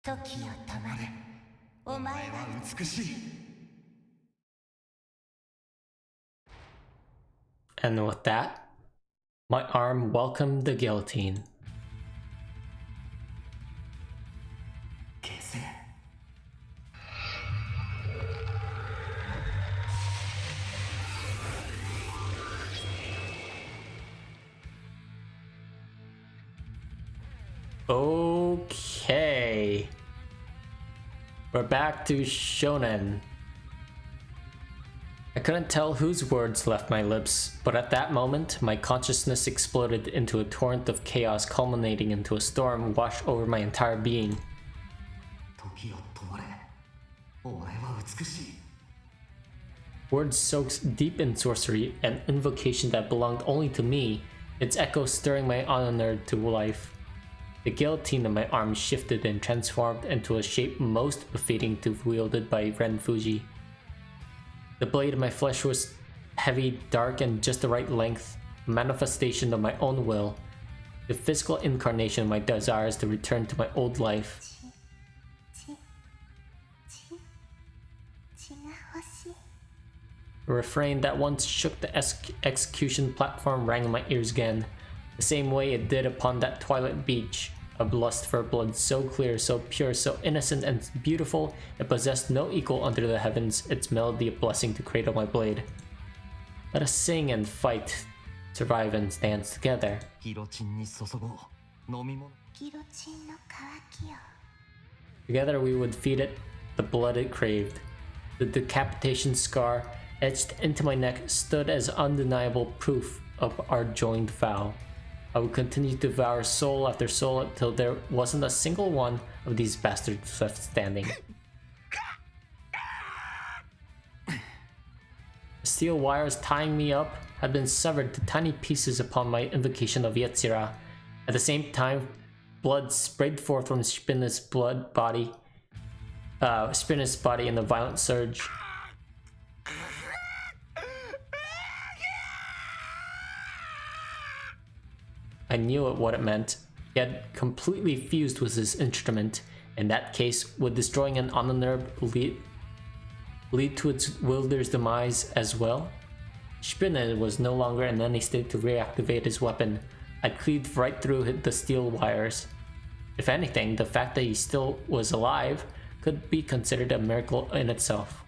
時よ止まれ。お前は美しい。And with that, my arm welcomed the guillotine. Okay. We're back to Shonen. I couldn't tell whose words left my lips, but at that moment, my consciousness exploded into a torrent of chaos culminating into a storm washed over my entire being. Words soaked deep in sorcery, an invocation that belonged only to me, its echo stirring my honor to life. The guillotine on my arm shifted and transformed into a shape most befitting to wielded by Ren Fuji. The blade of my flesh was heavy, dark, and just the right length, a manifestation of my own will, the physical incarnation of my desires to return to my old life. A refrain that once shook the execution platform rang in my ears again, the same way it did upon that twilight beach. A lust for blood so clear, so pure, so innocent and beautiful, it possessed no equal under the heavens, its melody a blessing to cradle my blade. Let us sing and fight, survive and dance together. Together we would feed it the blood it craved. The decapitation scar etched into my neck stood as undeniable proof of our joined vow. I would continue to devour soul after soul until there wasn't a single one of these bastards left standing. The steel wires tying me up had been severed to tiny pieces upon my invocation of Yetzirah. At the same time, blood sprayed forth from Spinner's body in a violent surge. I knew what it meant. He had completely fused with his instrument. In that case, would destroying an Ononurb lead to its wielder's demise as well? Spinner was no longer in any state to reactivate his weapon. I cleaved right through the steel wires. If anything, the fact that he still was alive could be considered a miracle in itself.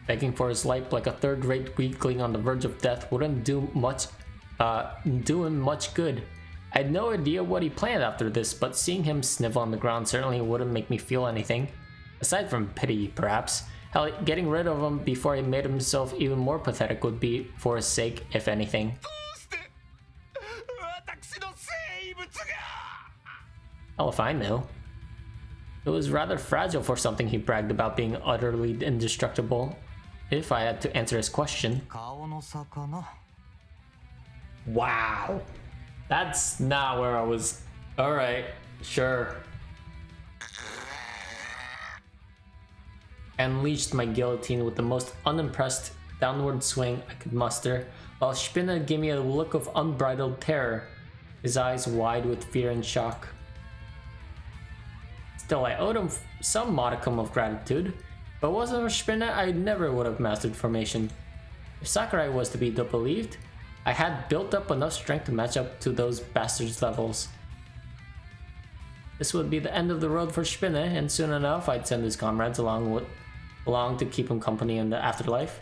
Begging for his life like a third-rate weakling on the verge of death wouldn't do him much good. I had no idea what he planned after this, but seeing him snivel on the ground certainly wouldn't make me feel anything. Aside from pity, perhaps. Hell, getting rid of him before he made himself even more pathetic would be for his sake, if anything. Hell if I know. It was rather fragile for something he bragged about being utterly indestructible. If I had to answer his question. Wow. That's not where I was. Alright, sure. I unleashed my guillotine with the most unimpressed downward swing I could muster, while Spinner gave me a look of unbridled terror, his eyes wide with fear and shock. Still, I owed him some modicum of gratitude. If it wasn't for Spinner, I never would have mastered formation. If Sakurai was to be believed, I had built up enough strength to match up to those bastards' levels. This would be the end of the road for Spinner, and soon enough I'd send his comrades along to keep him company in the afterlife.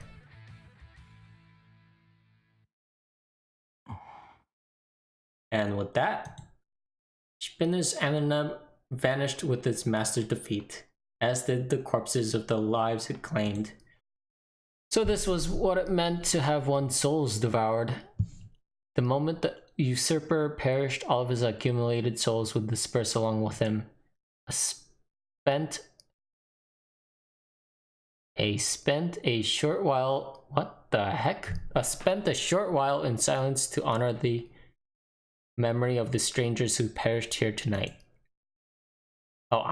And with that, Spinner's Ananub vanished with its master's defeat, as did the corpses of the lives it claimed. So this was what it meant to have one's souls devoured. The moment the usurper perished, all of his accumulated souls would disperse along with him. Spent a short while in silence to honor the memory of the strangers who perished here tonight. Oh,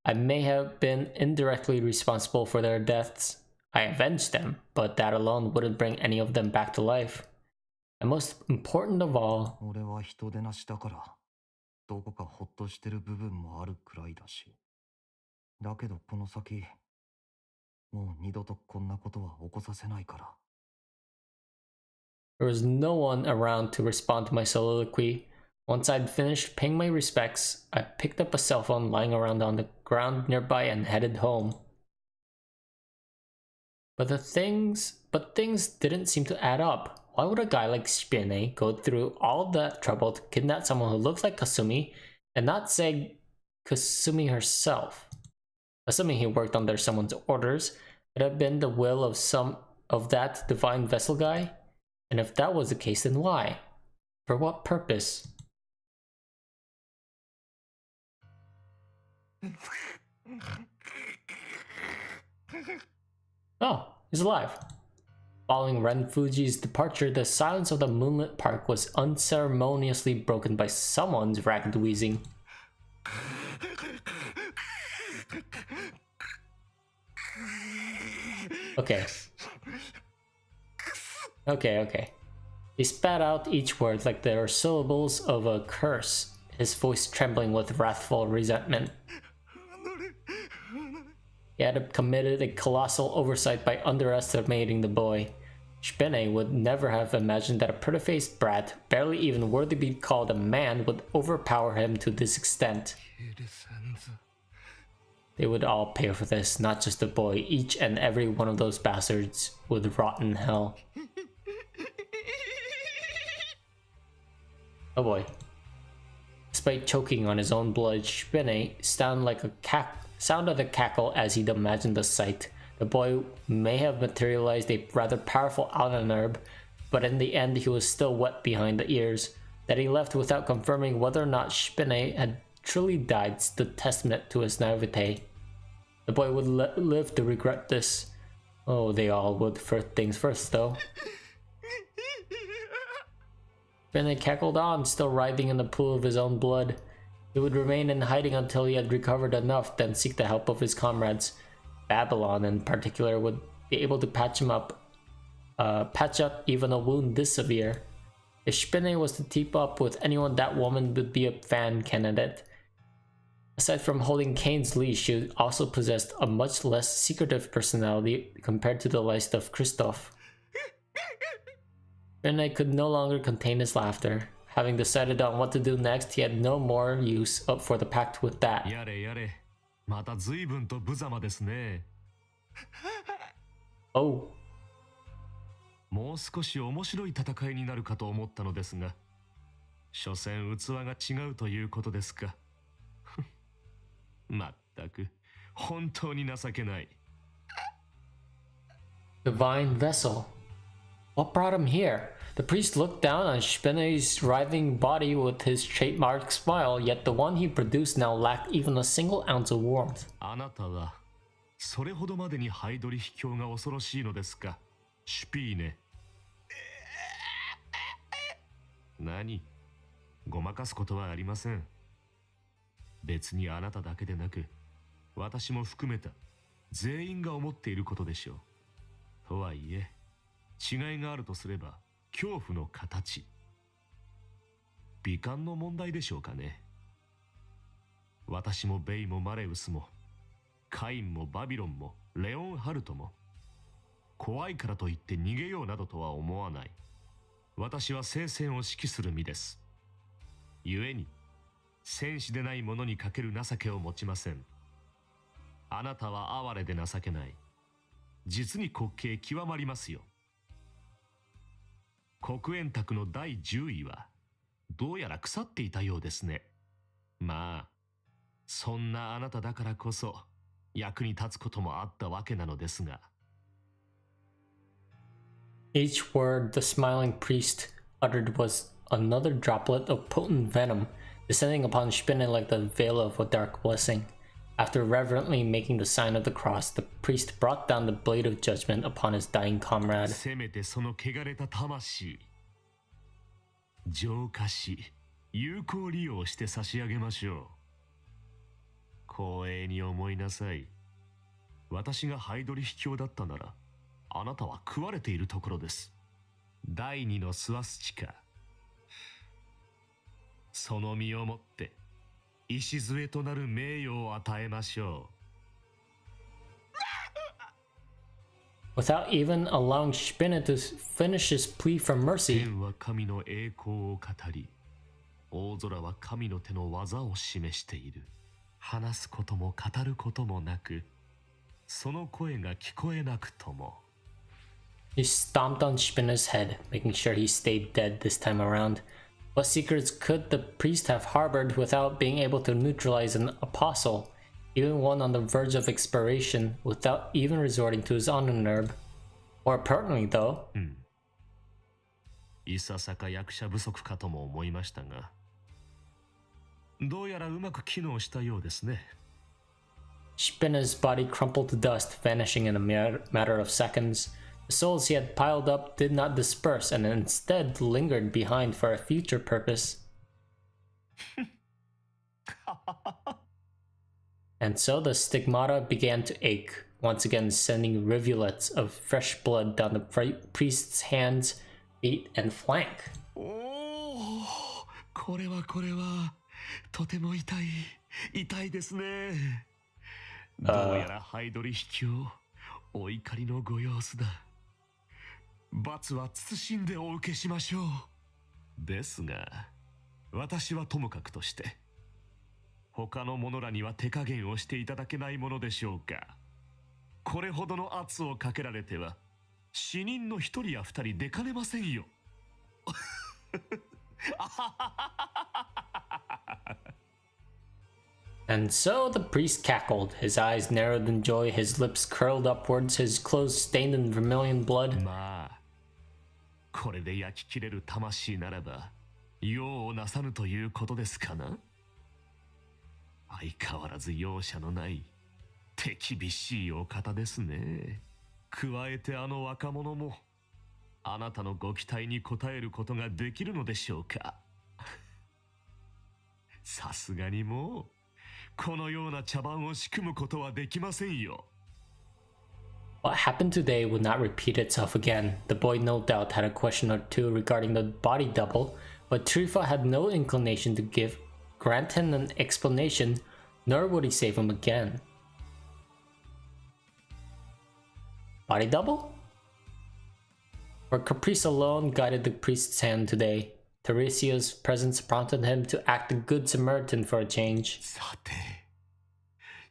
I may have been indirectly responsible for their deaths. I avenged them, but that alone wouldn't bring any of them back to life. And most important of all, 俺は人でなしだからどこかホッとしてる部分もあるくらいだし。だけどこの先もう二度とこんなことは起こさせないから。 there was no one around to respond to my soliloquy. Once I'd finished paying my respects, I picked up a cell phone lying around on the ground nearby and headed home. But things didn't seem to add up. Why would a guy like Spinne go through all that trouble to kidnap someone who looks like Kasumi and not say Kasumi herself? Assuming he worked under someone's orders, it had been the will of that divine vessel guy? And if that was the case, then why? For what purpose? Oh, he's alive. Following Ren Fuji's departure, the silence of the moonlit park was unceremoniously broken by someone's ragged wheezing. Okay. He spat out each word like they were syllables of a curse, his voice trembling with wrathful resentment. He had committed a colossal oversight by underestimating the boy. Spinne would never have imagined that a pretty-faced brat, barely even worthy to be called a man, would overpower him to this extent. They would all pay for this, not just the boy. Each and every one of those bastards would rot in hell. Oh boy. Despite choking on his own blood, Spinne sounded a cackle as he'd imagined the sight. The boy may have materialized a rather powerful Alnarb, but in the end he was still wet behind the ears. That he left without confirming whether or not Spinne had truly died stood testament to his naivete. The boy would live to regret this. Oh, they all would. First things first, though. Spinne cackled on, still writhing in the pool of his own blood. He would remain in hiding until he had recovered enough, then seek the help of his comrades. Babylon, in particular, would be able to patch up even a wound this severe. If Spinne was to team up with anyone, that woman would be a fan candidate. Aside from holding Kane's leash, she also possessed a much less secretive personality compared to the likes of Christoph. Spinne could no longer contain his laughter. Having decided on what to do next, he had no more use for the pact with that. Oh. もう少し面白い戦いになるかと思ったのですが、所詮器が違うということですか。まったく本当に情けない。Divine vessel. What brought him here? The priest looked down on Spinne's writhing body with his trademark smile, yet the one he produced now lacked even a single ounce of warmth. あなたはそれほどまでにハイドリ秘境が恐ろしいのですか、シュピーネ。何？ごまかすことはありません。別にあなただけでなく、私も含めた全員が思っていることでしょう。とはいえ、違いがあるとすれば、恐怖の形。美観の問題でしょうかね。私もベイもマレウスも、カインもバビロンもレオンハルトも、怖いからといって逃げようなどとは思わない。私は聖戦を指揮する身です。故に、戦士でない者にかける情けを持ちません。あなたは哀れで情けない。実に滑稽極まりますよ。黒煙卓の第10位は、どうやら腐っていたようですね。まあ、そんなあなただからこそ、役に立つこともあったわけなのですが。Each word the smiling priest uttered was another droplet of potent venom, descending upon Spinne like the veil of a dark blessing. After reverently making the sign of the cross, the priest brought down the blade of judgment upon his dying comrade. せめてその汚れた魂、浄化し、有効利用して差し上げましょう。光栄に思いなさい。私がハイドリ秘境だったなら、あなたは食われているところです。第二のスワスチカ。その身をもって礎となる名誉を与えましょう。Without even allowing Spinner to finish his plea for mercy, 天は神の栄光を語り、大空は神の手の技を示している。話すことも語ることもなく、その声が聞こえなくとも。he stomped on Spinner's head, making sure he stayed dead this time around. What secrets could the priest have harbored without being able to neutralize an apostle, even one on the verge of expiration, without even resorting to his honor nerve? More importantly, though, いささか役者不足かとも思いましたが、どうやらうまく機能したようですね。Spinner's body crumpled to dust, vanishing in a matter of seconds. The souls he had piled up did not disperse and instead lingered behind for a future purpose. And so the stigmata began to ache, once again sending rivulets of fresh blood down the priest's hands, feet, and flank. おお、これはとても痛いですね。どうやらハイドリ秘境、お怒りのご様子だ。罰は慎んでお受けしましょう。ですが、私はともかくとして、他の者らには手加減をしていただけないものでしょうか。これほどの圧をかけられては、死人の一人や二人出かねませんよ。And so the priest cackled, his eyes narrowed in joy, his lips curled upwards, his clothes stained in vermilion blood. まあ、これで焼き切れる魂ならば、用をなさぬということですかな。相変わらず容赦のない手厳しいお方ですね。加えてあの若者も、あなたのご期待に応えることができるのでしょうか。さすがにもう、このような茶番を仕組むことはできませんよ。What happened today would not repeat itself again. The boy no doubt had a question or two regarding the body double, but Trifa had no inclination to grant him an explanation, nor would he save him again. Body double? For caprice alone guided the priest's hand today. Teresia's presence prompted him to act a good Samaritan for a change. さて、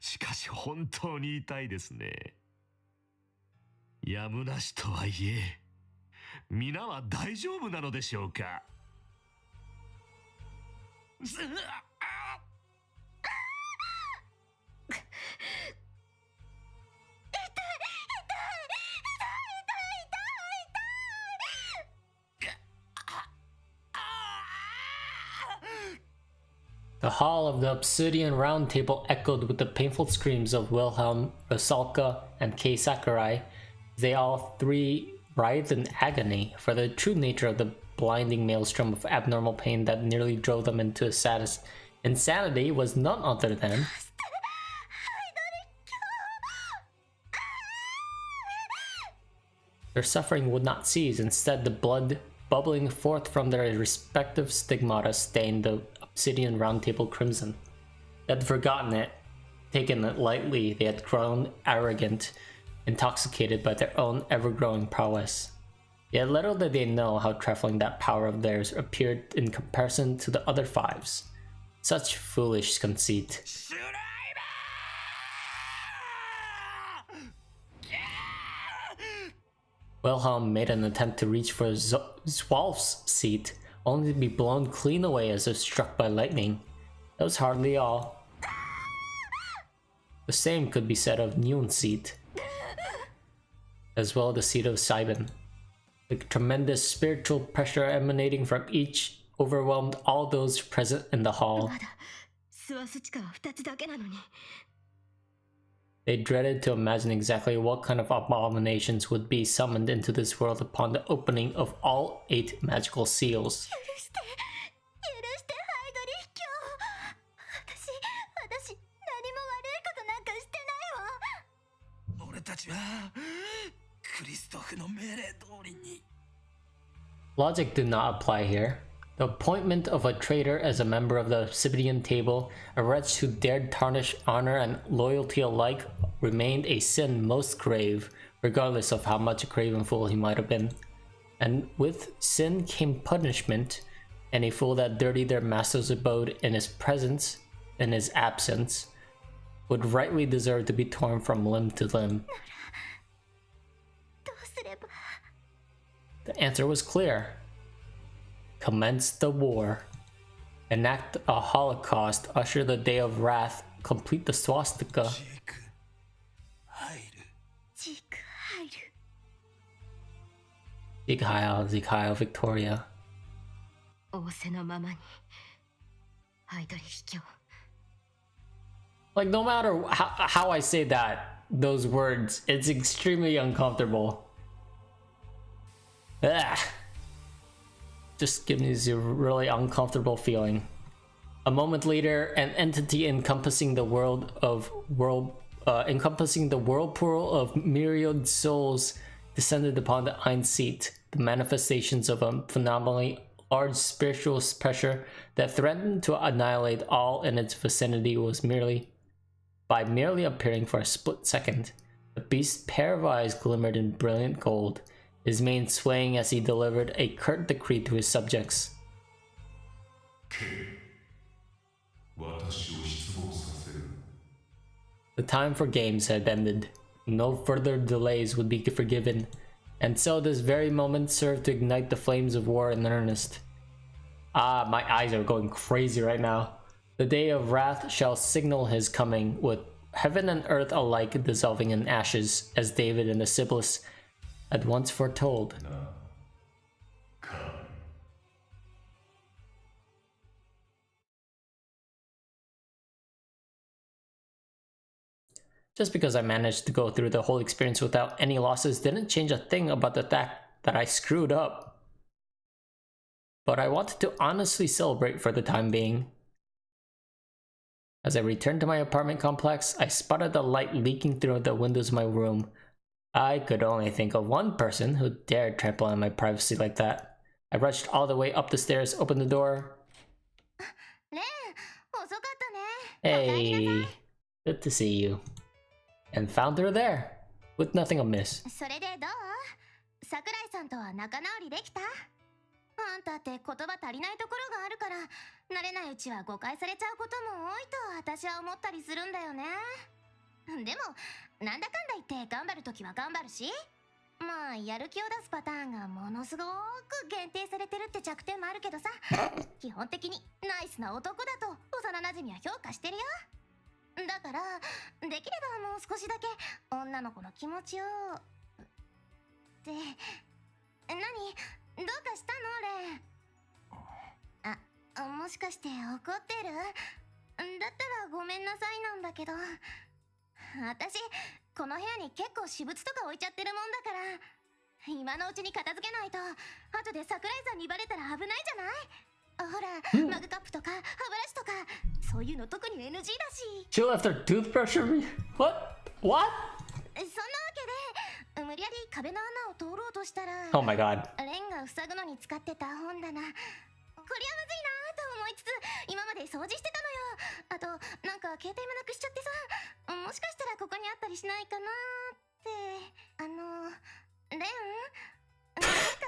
しかし本当に痛いですね。やむなしとはいえ、皆は大丈夫なのでしょうか。The hall of the obsidian round table echoed with the painful screams of Wilhelm, Rosalka, and Kei Sakurai. They all three writhed in agony for the true nature of the blinding maelstrom of abnormal pain that nearly drove them into insanity was none other than their suffering would not cease. Instead, the blood bubbling forth from their respective stigmata stained the obsidian round table crimson. They had forgotten it, taken it lightly. They had grown arrogant, intoxicated by their own ever-growing prowess. Yet little did they know how trifling that power of theirs appeared in comparison to the other fives. Such foolish conceit. Wilhelm made an attempt to reach for Zwolf's seat, only to be blown clean away as if struck by lightning. That was hardly all. The same could be said of Newton's seat, as well as the seat of Sibon. The tremendous spiritual pressure emanating from each overwhelmed all those present in the hall. They dreaded to imagine exactly what kind of abominations would be summoned into this world upon the opening of all 8 magical seals. 俺たちはクリストフの命令通りに。 Logic did not apply here. The appointment of a traitor as a member of the Obsidian Table, a wretch who dared tarnish honor and loyalty alike, remained a sin most grave, regardless of how much a craven fool he might have been. And with sin came punishment, and a fool that dirtied their master's abode in his presence, in his absence, would rightly deserve to be torn from limb to limb. どうすれば。 The answer was clear. Commence the war. Enact a holocaust, usher the day of wrath, complete the swastika. ジーク入る。ジーク入る。 Sieg Heil, Sieg Heil, Victoria. 仰せのままに。アイドル卑怯。 Like, no matter how I say that, those words, it's extremely uncomfortable. Ugh. Just gives you a really uncomfortable feeling. A moment later, an entity encompassing the whirlpool of myriad souls descended upon the Ein seat, the manifestations of a phenomenally large spiritual pressure that threatened to annihilate all in its vicinity was merely appearing for a split second. The beast's pair of eyes glimmered in brilliant gold, his mane swaying as he delivered a curt decree to his subjects. The time for games had ended. No further delays would be forgiven, and so this very moment served to ignite the flames of war in earnest. Ah, my eyes are going crazy right now. The day of wrath shall signal his coming, with heaven and earth alike dissolving in ashes, as David and the Sibyls had once foretold. Just because I managed to go through the whole experience without any losses didn't change a thing about the fact that I screwed up. But I wanted to honestly celebrate for the time being. As I returned to my apartment complex, I spotted the light leaking through the windows of my room. I could only think of one person who dared trample on my privacy like that. I rushed all the way up the stairs, opened the door. Hey, good to see you. And found her there, with nothing amiss. それでどう？桜井さんとは仲直りできた？あんたって言葉足りないところがあるから、慣れないうちは誤解されちゃうことも多いと私は思ったりするんだよね。でも、なんだかんだ言って頑張るときは頑張るし、まあやる気を出すパターンがものすごく限定されてるって弱点もあるけどさ、基本的にナイスな男だと幼馴染は評価してるよ。だからできればもう少しだけ女の子の気持ちをって何どうかしたのレン？もしかして怒ってる？だったらごめんなさいなんだけど、私この部屋に結構私物とか置いちゃってるもんだから、今のうちに片付けないと後で桜井さんにバレたら危ないじゃない？ほら、マグカップとか歯ブラシとかそういうの特に NG だし。 She left her toothbrush for me? What? What? そんなわけで無理やり壁の穴を通ろうとしたら、 Oh my god. レンが塞ぐのに使ってた本棚、こりゃむずいなと思いつつ今まで掃除してたのよ。あとなんか携帯もなくしちゃってさ、もしかしたらここにあったりしないかなって。レンなんか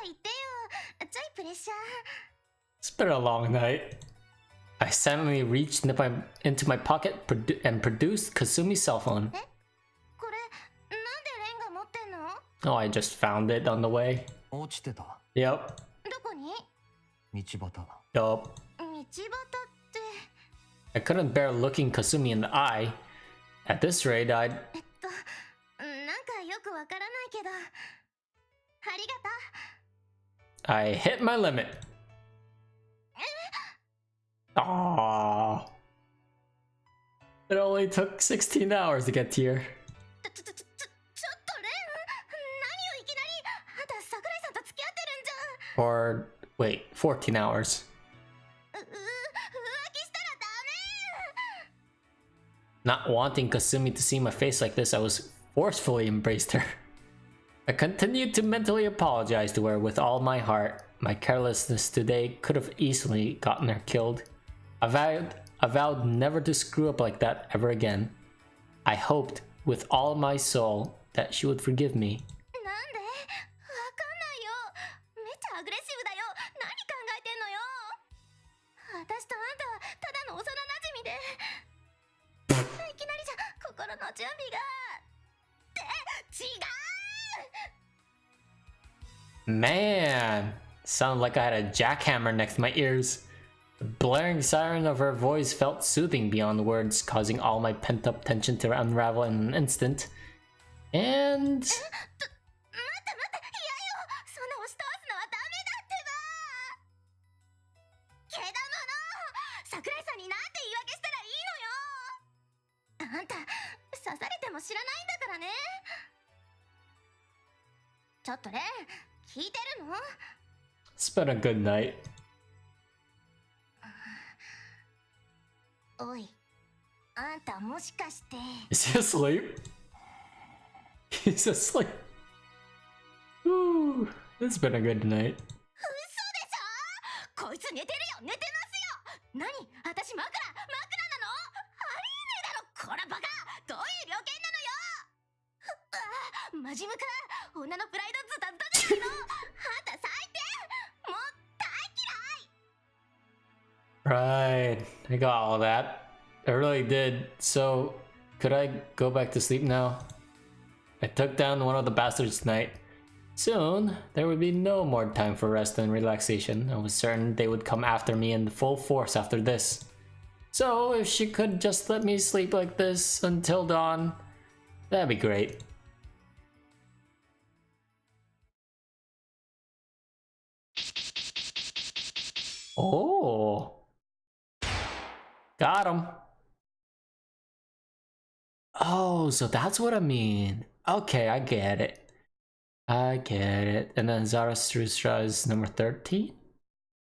言ってよ、ちょいプレッシャー。 It's been a long night. I silently reached into my pocket and produced Kasumi's cell phone. これなんでレンが持ってんの？ Oh, I just found it on the way. 落ちてた。 Yep. どこに？道端。 Yup. 道端って。 I couldn't bear looking Kasumi in the eye. At this rate, I'd... なんかよくわからないけど、ありがとう。 I hit my limit. Aww. It only took 16 hours to get here. ちょっとレン、何をいきなり、あんた桜井さんと付き合ってるんじゃん。 Or, wait, 14 hours. 浮気したらダメ。 Not wanting Kasumi to see my face like this, I was forcefully embraced her. I continued to mentally apologize to her with all my heart. My carelessness today could have easily gotten her killed. I vowed never to screw up like that ever again. I hoped with all my soul that she would forgive me. なんでわかんないよ。めっちゃアグレッシブだよ。何考えてんのよ。私とあんたはただの幼馴染で。いきなりじゃ心の準備が。って違う。 Man, sounded like I had a jackhammer next to my ears. The blaring siren of her voice felt soothing beyond words, causing all my pent-up tension to unravel in an instant. And... 待って待って、嫌よ。そんな押し通すのはダメだってば。けだもの、桜井さんになんて言い訳したらいいのよ。あんた刺されても知らないんだからね。ちょっとレン、聞いてるの？ It's been a good night. おい、あんたもしかして。 Is he asleep? He's asleep. Ooh, it's been a good night. 嘘でしょ？こいつ寝てるよ、寝てますよ。何？私枕なの？ありえねえだろ、こらバカ。どういう了見なのよ。マジムカ、女のプライドズタズタじゃないの。あんた最低。もう大嫌い。 Right, I got all that. I really did. So, could I go back to sleep now? I took down one of the bastards tonight. Soon, there would be no more time for rest and relaxation. I was certain they would come after me in full force after this. So, if she could just let me sleep like this until dawn, that'd be great. Oh. Got him. Oh, so that's what I mean. Okay, I get it. I get it. And then Zarathustra is number 13?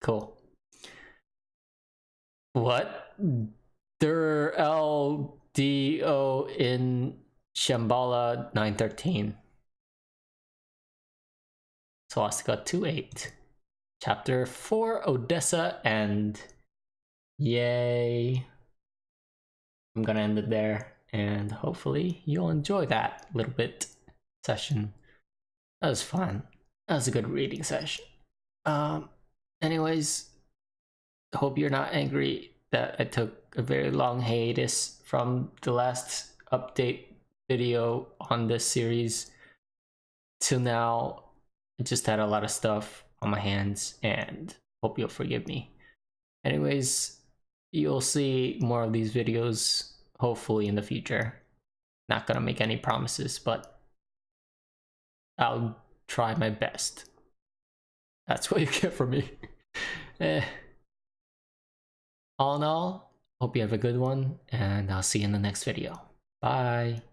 Cool. What? Der LDO in Shambhala 913. Swastika 28. Chapter 4, Odessa End. Yay. I'm gonna end it there, and hopefully you'll enjoy that little bit session. That was fun. That was a good reading session. Anyways, I hope you're not angry that I took a very long hiatus from the last update video on this series till now. I just had a lot of stuff on my hands, and hope you'll forgive me. Anyways, you'll see more of these videos hopefully in the future. Not gonna make any promises, but I'll try my best. That's what you get from me. All in all, hope you have a good one, and I'll see you in the next video. Bye.